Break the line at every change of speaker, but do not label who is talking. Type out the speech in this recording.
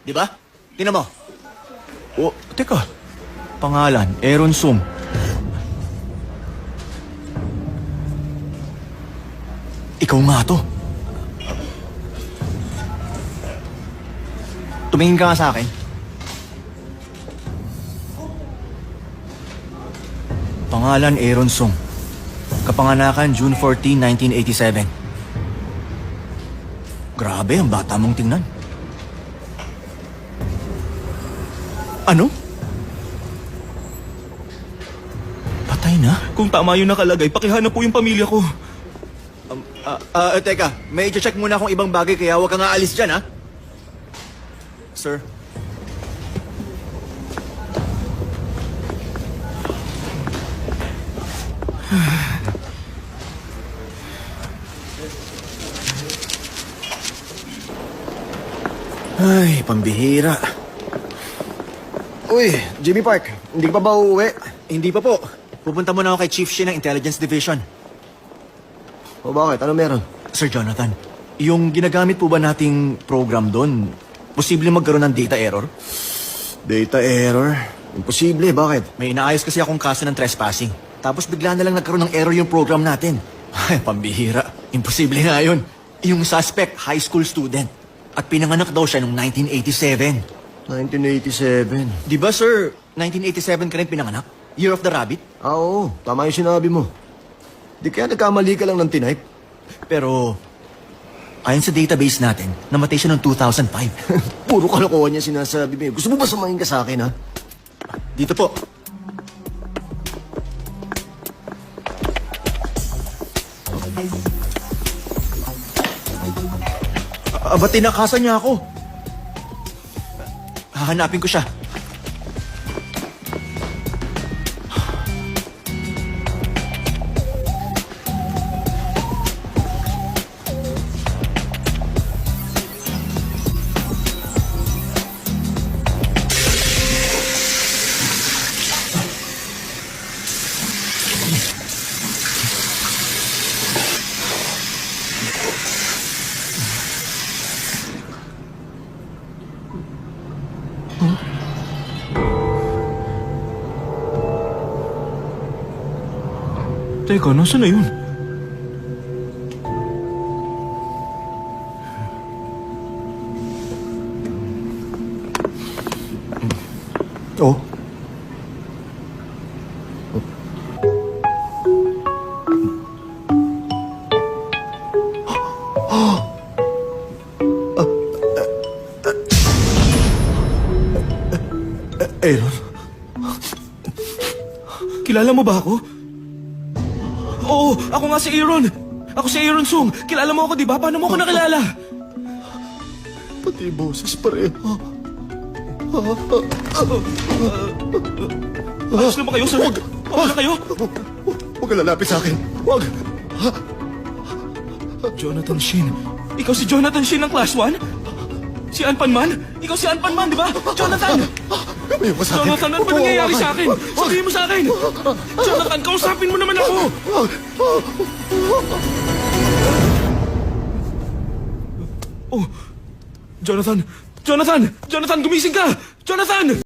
Di ba? Tingnan mo. Oh, teka. Pangalan, Aaron Sung. Ikaw nga to. Tumingin ka nga sa akin. Pangalan, Aaron Sung. Kapanganakan, June 14, 1987. Grabe, ang bata mong tingnan. Ano? Patay na?
Kung tama yung nakalagay, pakihanap po yung pamilya ko.
Teka, may i-check muna akong ibang bagay kaya huwag ka nga alis dyan, ha? Sir? Ay, pambihira.
Uy, Jimmy Park, hindi ka pa ba uuwi?
Hindi pa po. Pupunta muna ako kay Chief Shin ng Intelligence Division.
O bakit? Ano meron?
Sir Jonathan, yung ginagamit po ba nating program doon, posible magkaroon ng data error?
Data error? Imposible, bakit?
May inaayos kasi akong kaso ng trespassing. Tapos bigla na lang nagkaroon ng error yung program natin. Ay, pambihira. Imposible nga yun. Yung suspect, high school student. At pinanganak daw siya noong 1987.
1987.
Di ba, sir, 1987 ka rin pinanganak? Year of the Rabbit?
Oo, tama yung sinabi mo. Di kaya nagkamali ka lang ng type?
Pero, ayon sa database natin, namatay siya noong 2005.
Puro kalokohan niya sinasabi mo. Gusto mo ba samahin ka sa akin, ha?
Dito po. Ba't tinakasan niya ako? Hahanapin ko siya.
Teka, nasaan na yun?
Oo.
Aaron?
Kilala mo ba ako? Oo, ako nga si Aaron. Ako si Aaron Sung. Kilala mo ako, di ba? Paano mo ako nakilala?
Pati boses pareho.
Ayos naman kayo, sir. Okay na kayo?
Huwag ka lalapit sa akin. Huwag.
Jonathan Shin. Ikaw si Jonathan Shin ng Class 1? Si Anpan Man? Ikaw si Anpan Man, di ba? Jonathan!
Gamihin mo sa akin.
Jonathan, ano ba nangyayari sa akin? Sabihin mo sa akin! Jonathan, kausapin mo naman ako! Oh, Jonathan! Jonathan! Jonathan, gumising ka! Jonathan!